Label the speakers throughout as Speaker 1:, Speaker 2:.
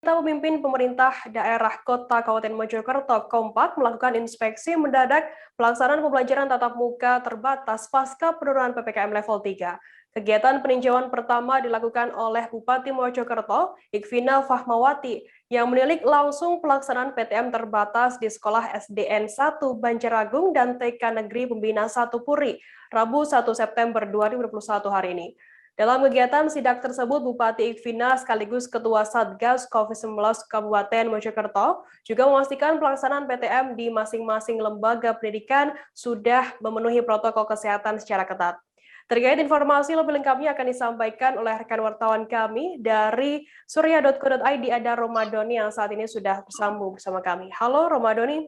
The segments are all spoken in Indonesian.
Speaker 1: Pemimpin pemerintah daerah Kota Kabupaten Mojokerto kompak melakukan inspeksi mendadak pelaksanaan pembelajaran tatap muka terbatas pasca penurunan PPKM level 3. Kegiatan peninjauan pertama dilakukan oleh Bupati Mojokerto, Ikvina Fahmawati, yang menilik langsung pelaksanaan PTM terbatas di Sekolah SDN 1 Banjaragung dan TK Negeri Pembina 1 Puri, Rabu 1 September 2021 hari ini. Dalam kegiatan sidak tersebut, Bupati Ikvina sekaligus Ketua Satgas COVID-19 Kabupaten Mojokerto juga memastikan pelaksanaan PTM di masing-masing lembaga pendidikan sudah memenuhi protokol kesehatan secara ketat. Terkait informasi lebih lengkapnya akan disampaikan oleh rekan wartawan kami dari surya.co.id ada Romadoni yang saat ini sudah bersambung bersama kami. Halo Romadoni.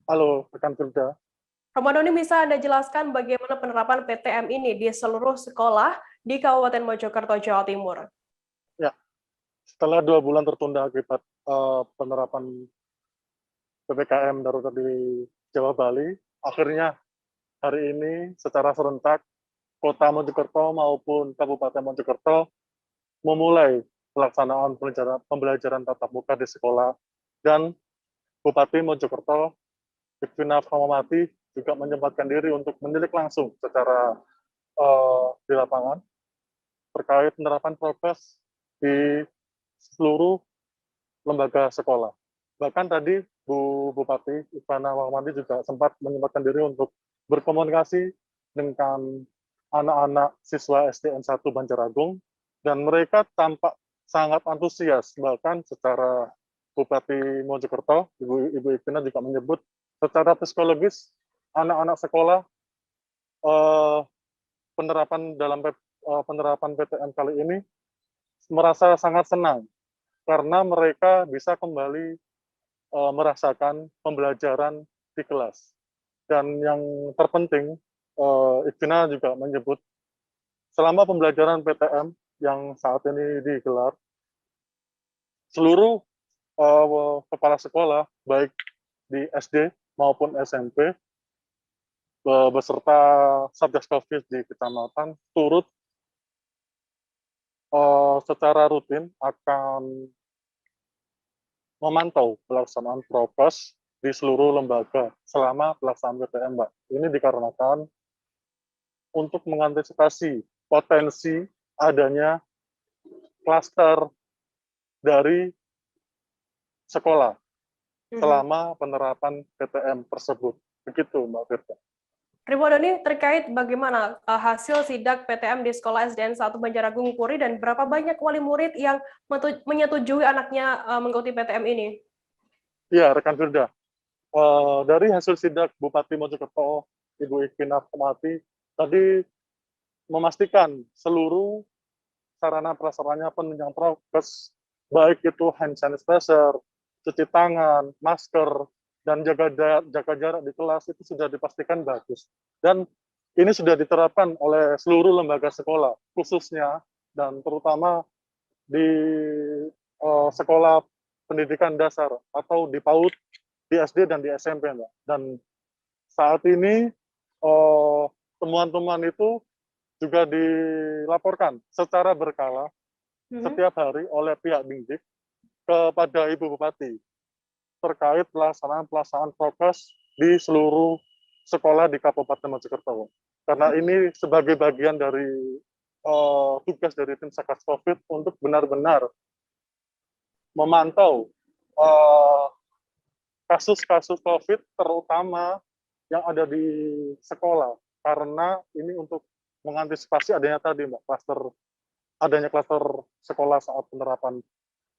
Speaker 2: Halo, rekan kerja.
Speaker 1: Romadoni, bisa Anda jelaskan bagaimana penerapan PTM ini di seluruh sekolah di Kabupaten Mojokerto, Jawa Timur?
Speaker 2: Ya, setelah 2 bulan tertunda akibat penerapan PPKM darurat di Jawa Bali, akhirnya hari ini secara serentak Kota Mojokerto maupun Kabupaten Mojokerto memulai pelaksanaan pembelajaran tatap muka di sekolah, dan Bupati Mojokerto, Ikvina Fahmawati, juga menyempatkan diri untuk menilik langsung secara di lapangan terkait penerapan prokes di seluruh lembaga sekolah. Bahkan tadi Bupati Ikvina Fahmawati juga sempat menyempatkan diri untuk berkomunikasi dengan anak-anak siswa SDN 1 Banjaragung, dan mereka tampak sangat antusias. Bahkan secara Bupati Mojokerto, Ibu Ikvina juga menyebut secara psikologis anak-anak sekolah penerapan PTM kali ini merasa sangat senang karena mereka bisa kembali merasakan pembelajaran di kelas. Dan yang terpenting, Ikvina juga menyebut selama pembelajaran PTM yang saat ini digelar, seluruh kepala sekolah, baik di SD maupun SMP, beserta Satgas COVID di kecamatan, turut secara rutin akan memantau pelaksanaan prokes di seluruh lembaga selama pelaksanaan PTM, Mbak. Ini dikarenakan untuk mengantisipasi potensi adanya klaster dari sekolah selama penerapan PTM tersebut. Begitu, Mbak Firda.
Speaker 1: Romadoni, terkait bagaimana hasil sidak PTM di Sekolah SDN 1 Banjaragung Puri dan berapa banyak wali murid yang menyetujui anaknya mengikuti PTM ini?
Speaker 2: Iya, rekan Firda. Dari hasil sidak Bupati Mojokerto, Ibu Ikvina Fahmawati, tadi memastikan seluruh sarana prasarannya penunjang prokes, baik itu hand sanitizer, cuci tangan, masker, dan jaga jarak di kelas itu sudah dipastikan bagus. Dan ini sudah diterapkan oleh seluruh lembaga sekolah, khususnya dan terutama di sekolah pendidikan dasar atau di PAUD, di SD dan di SMP, Mbak. Dan saat ini temuan-temuan itu juga dilaporkan secara berkala setiap hari oleh pihak Dingdik kepada Ibu Bupati terkait pelaksanaan prokes di seluruh sekolah di Kabupaten Mojokerto. Karena ini sebagai bagian dari tugas dari tim Satgas COVID untuk benar-benar memantau kasus-kasus COVID terutama yang ada di sekolah, karena ini untuk mengantisipasi adanya tadi, Mbak, adanya klaster sekolah saat penerapan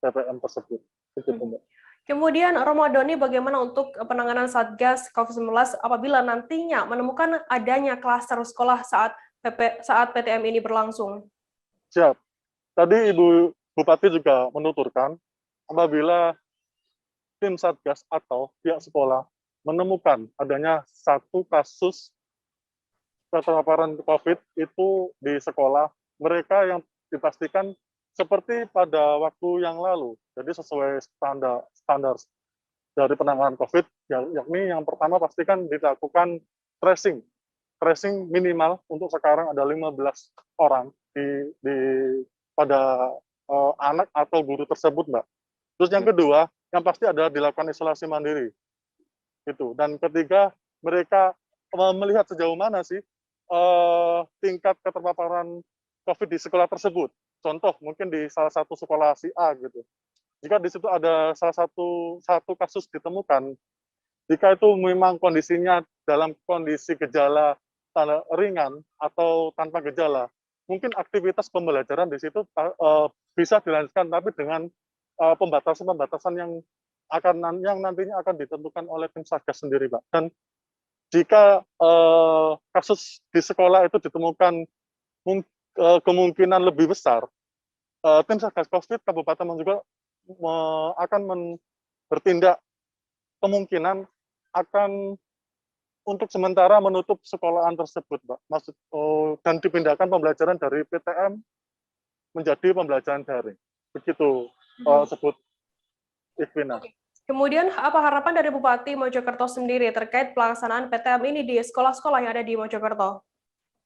Speaker 2: PPM tersebut. Begitu, Mbak.
Speaker 1: Kemudian Romadoni, bagaimana untuk penanganan Satgas COVID-19 apabila nantinya menemukan adanya klaster sekolah saat PTM ini berlangsung?
Speaker 2: Siap. Tadi Ibu Bupati juga menuturkan apabila tim Satgas atau pihak sekolah menemukan adanya satu kasus terpaparan COVID itu di sekolah, mereka yang dipastikan seperti pada waktu yang lalu, jadi sesuai standar dari penanganan COVID, yakni yang pertama pastikan dilakukan tracing minimal untuk sekarang ada 15 orang pada anak atau guru tersebut, Mbak. Terus yang kedua, yang pasti adalah dilakukan isolasi mandiri. Gitu. Dan ketiga, mereka melihat sejauh mana sih tingkat keterpaparan COVID di sekolah tersebut. Contoh, mungkin di salah satu sekolah si A gitu. Jika di situ ada salah satu kasus ditemukan, jika itu memang kondisinya dalam kondisi gejala ringan atau tanpa gejala, mungkin aktivitas pembelajaran di situ bisa dilanjutkan, tapi dengan pembatasan-pembatasan yang nantinya akan ditentukan oleh tim Satgas sendiri, Pak. Dan jika kasus di sekolah itu ditemukan kemungkinan lebih besar, tim Satgas COVID Kabupaten juga akan bertindak, kemungkinan akan untuk sementara menutup sekolahan tersebut, Pak. Dan dipindahkan pembelajaran dari PTM menjadi pembelajaran daring. Begitu sebut Ikvina.
Speaker 1: Kemudian apa harapan dari Bupati Mojokerto sendiri terkait pelaksanaan PTM ini di sekolah-sekolah yang ada di Mojokerto?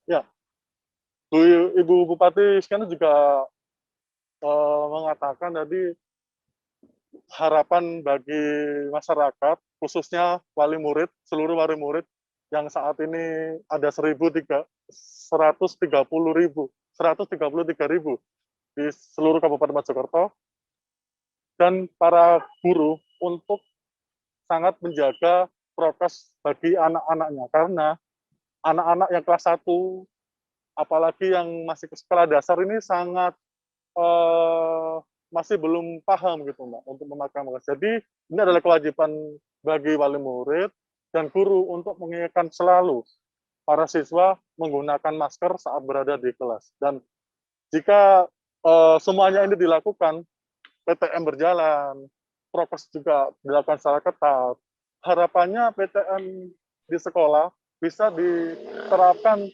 Speaker 2: Ya, Ibu Bupati sekarang juga mengatakan tadi harapan bagi masyarakat, khususnya wali murid, seluruh wali murid yang saat ini ada 133.000 di seluruh Kabupaten Mojokerto, dan para guru untuk sangat menjaga prokes bagi anak-anaknya, karena anak-anak yang kelas 1, apalagi yang masih ke sekolah dasar ini sangat masih belum paham gitu, Mbak, untuk memakai masker. Jadi ini adalah kewajiban bagi wali murid dan guru untuk mengingatkan selalu para siswa menggunakan masker saat berada di kelas. Dan jika semuanya ini dilakukan, PTM berjalan, prokes juga dilakukan secara ketat, harapannya PTM di sekolah bisa diterapkan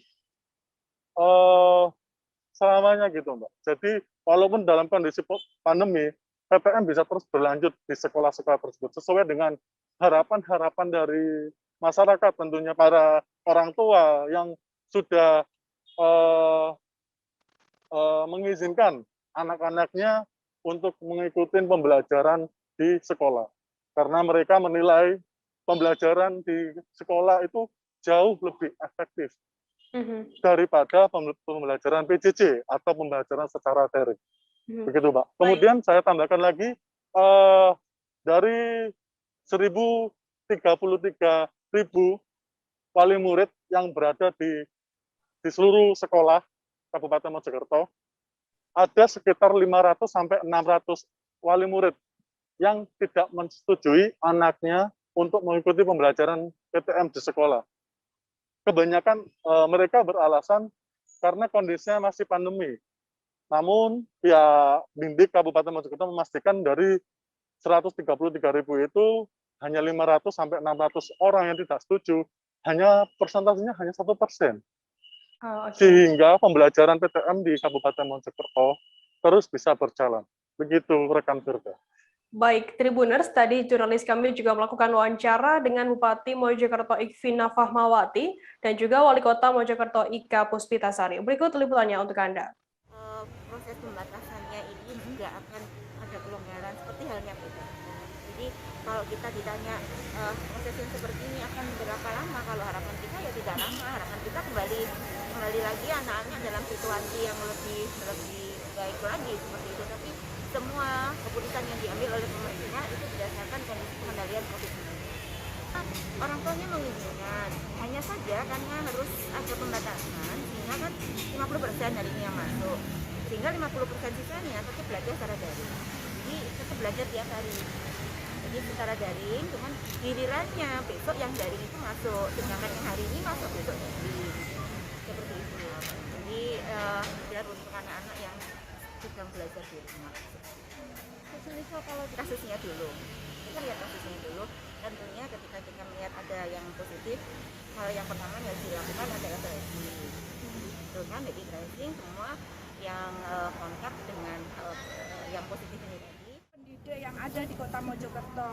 Speaker 2: selamanya gitu, Mbak. Jadi walaupun dalam kondisi pandemi, PTM bisa terus berlanjut di sekolah-sekolah tersebut sesuai dengan harapan-harapan dari masyarakat, tentunya para orang tua yang sudah mengizinkan anak-anaknya untuk mengikuti pembelajaran di sekolah. Karena mereka menilai pembelajaran di sekolah itu jauh lebih efektif daripada pembelajaran PJJ atau pembelajaran secara daring. Begitu, Pak. Kemudian saya tambahkan lagi, dari 1.033.000 wali murid yang berada di seluruh sekolah Kabupaten Mojokerto, ada sekitar 500 sampai 600 wali murid yang tidak menyetujui anaknya untuk mengikuti pembelajaran PTM di sekolah. Kebanyakan mereka beralasan karena kondisinya masih pandemi. Namun pihak Dindik Kabupaten Mojokerto memastikan dari 133.000 itu hanya 500 sampai 600 orang yang tidak setuju, hanya persentasenya hanya 1%. Sehingga pembelajaran PTM di Kabupaten Mojokerto terus bisa berjalan. Begitu rekan Firda.
Speaker 1: Baik, Tribuners, tadi jurnalis kami juga melakukan wawancara dengan Bupati Mojokerto Ikvina Fahmawati dan juga Wali Kota Mojokerto Ika Puspitasari. Berikut liputannya untuk Anda.
Speaker 3: Proses pembatasannya ini juga akan ada kelonggaran seperti halnya PTM. Jadi kalau kita ditanya proses yang seperti ini akan berapa lama, kalau harapan kita ya tidak lama, harapan kita kembali lagi anak-anak dalam situasi yang lebih baik lagi seperti itu. Tapi semua keputusan yang diambil oleh pemerintah itu berdasarkan kondisi pengendalian COVID-19. Orang tuanya mengizinkan, hanya saja karena harus ada pembatasan, sehingga kan 50% hari ini yang masuk, sehingga 50% sisanya tetap belajar secara daring. Jadi tetap belajar tiap hari. Jadi secara daring, cuman gilirannya besok yang daring itu masuk, sedangkan yang hari ini masuk besok daring. Seperti itu. Jadi biar untuk anak-anak yang sedang belajar di rumah. Kalau kasusnya dulu, kita lihat kasusnya dulu. Tentunya ketika kita melihat ada yang positif, hal yang pertama yang harus dilakukan adalah tracing. Teruskan jadi tracing semua yang kontak dengan yang positif ini tadi.
Speaker 4: Pendidik yang ada di Kota Mojokerto.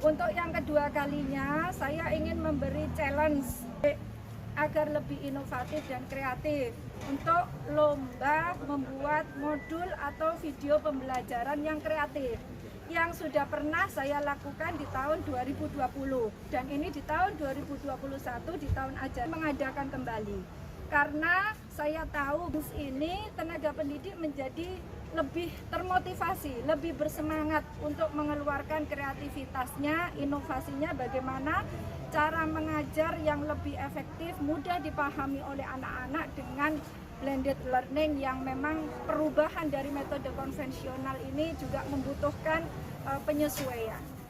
Speaker 4: Untuk yang kedua kalinya, saya ingin memberi challenge agar lebih inovatif dan kreatif untuk lomba membuat modul atau video pembelajaran yang kreatif. yang sudah pernah saya lakukan di tahun 2020 dan ini di tahun 2021 di tahun ajaran mengadakan kembali karena saya tahu ini tenaga pendidik menjadi lebih termotivasi, lebih bersemangat untuk mengeluarkan kreativitasnya, inovasinya, bagaimana cara mengajar yang lebih efektif, mudah dipahami oleh anak-anak dengan blended learning yang memang perubahan dari metode konvensional ini juga membutuhkan penyesuaian.